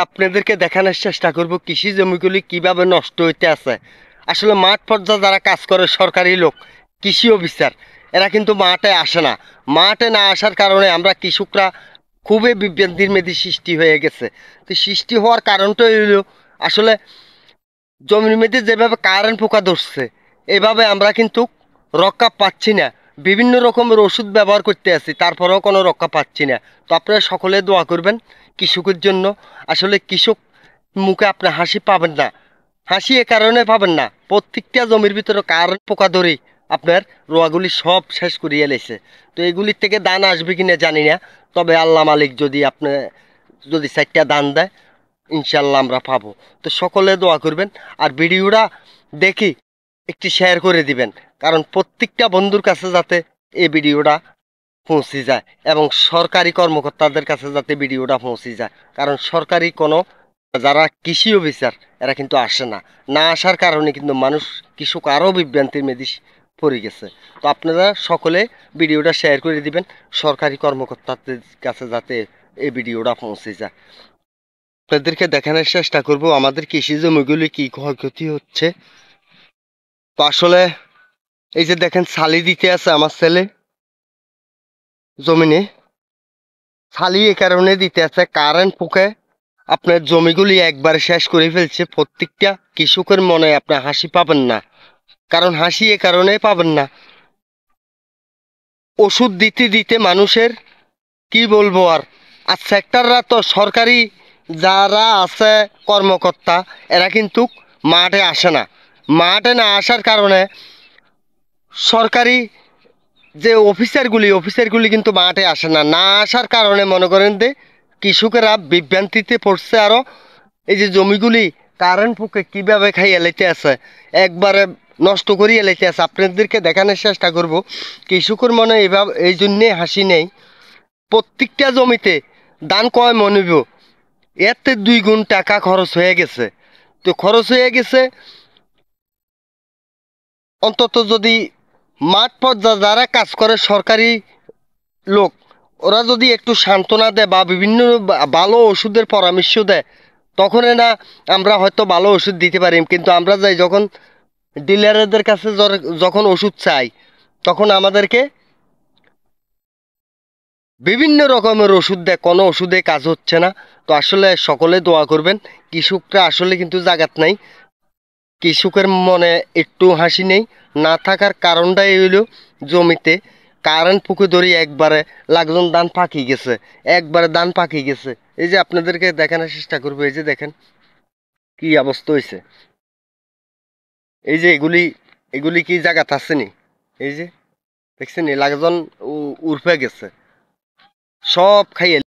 আপনাদেরকে দেখানোর চেষ্টা করব কৃষি জমিগুলি কিভাবে নষ্ট হইতে আছে। আসলে মাঠ পর্যায়ে যারা কাজ করে সরকারি লোক, কৃষি অফিসার, এরা কিন্তু মাঠে আসে না। মাঠে না আসার কারণে আমরা কৃষকরা খুবই বিভ্রান্তির মেধি সৃষ্টি হয়ে গেছে। তো সৃষ্টি হওয়ার কারণটাই হইল আসলে জমির মধ্যে যেভাবে কারেন্ট পোকা ধরছে, এভাবে আমরা কিন্তু রক্ষা পাচ্ছি না। বিভিন্ন রকমের ওষুধ ব্যবহার করতে আছি, তারপরেও কোনো রক্ষা পাচ্ছি না। তো আপনারা সকলে দোয়া করবেন কৃষকের জন্য। আসলে কৃষক মুখে আপনি হাসি পাবেন না। হাসি এ কারণে পাবেন না, প্রত্যেকটা জমির ভিতরে কারেন্ট পোকা ধরে আপনার রোয়াগুলি সব শেষ করিয়ে লেছে। তো এগুলির থেকে দান আসবে কিনা জানি না, তবে আল্লাহ মালিক যদি আপনি যদি 4টা দান দেয়, ইনশাল্লাহ আমরা পাবো। তো সকলে দোয়া করবেন, আর ভিডিওটা দেখি একটি শেয়ার করে দিবেন, কারণ প্রত্যেকটা বন্ধুর কাছে যাতে এই ভিডিওটা পৌঁছে যায় এবং সরকারি কর্মকর্তাদের কাছে যাতে ভিডিওটা পৌঁছে যায়। কারণ সরকারি কোনো যারা কৃষি অফিসার এরা কিন্তু আসে না। না আসার কারণে কিন্তু মানুষ কৃষক আরও বিভ্রান্তির মেধি পড়ে গেছে। তো আপনারা সকলে ভিডিওটা শেয়ার করে দিবেন সরকারি কর্মকর্তাদের কাছে যাতে এই ভিডিওটা পৌঁছে যায়। আপনাদেরকে দেখানোর চেষ্টা করব আমাদের কৃষি জমিগুলি কি ক্ষয়ক্ষতি হচ্ছে। তো আসলে এই যে দেখেন ছালি দিতে আছে আমার ছেলে জমিনে, ছালি এ কারণে দিতে আছে কারেন্ট পোকে আপনার জমিগুলি একবার শেষ করে ফেলছে। প্রত্যেকটা কৃষকের মনে আপনি হাসি পাবেন না, কারণ হাসি এ কারণে পাবেন না, ওষুধ দিতে দিতে মানুষের কি বলবো আর। আর সেক্টররা তো সরকারি যারা আছে কর্মকর্তা, এরা কিন্তু মাঠে আসে না। মাঠে না আসার কারণে সরকারি যে অফিসারগুলি কিন্তু মাঠে আসে না। না আসার কারণে মনে করেন যে কৃষকেরা বিভ্রান্তিতে পড়ছে। আরও এই যে জমিগুলি কারেন্ট পোকে কীভাবে খাইয়ে লেতে আছে, একবারে নষ্ট করিয়ে লেতে আছে। আপনাদেরকে দেখানোর চেষ্টা করব কৃষকের মনে এভাবে এই জন্যে হাসি নেই। প্রত্যেকটা জমিতে ধান কয় মনিব, এতে 2 গুণ টাকা খরচ হয়ে গেছে। তো খরচ হয়ে গেছে, অন্তত যদি মাঠ পর্যায়ে যারা কাজ করে সরকারি লোক, ওরা যদি একটু সান্ত্বনা দেয় বা বিভিন্ন ভালো ওষুধের পরামর্শ দেয়, তখন না আমরা হয়তো ভালো ওষুধ দিতে পারি। কিন্তু আমরা যাই যখন ডিলারদের কাছে যখন ওষুধ চাই, তখন আমাদেরকে বিভিন্ন রকমের ওষুধ দেয়, কোনো ওষুধে কাজ হচ্ছে না। তো আসলে সকলে দোয়া করবেন, কৃষকরা আসলে কিন্তু জাগাত নাই। কৃষকের মনে একটু হাসি নেই, না থাকার কারণটাই হইল জমিতে কারেন্ট পুকুর ধরি একবারে লাগজন ধান পাকি গেছে, একবারে ধান পাকি গেছে। এই যে আপনাদেরকে দেখানোর চেষ্টা করবো, এই যে দেখেন কি অবস্থা হয়েছে। এই যে এগুলি এগুলি কি জায়গাতে আসেনি, এই যে দেখছেন লাগজন উর্ফে গেছে, সব খাইয়ে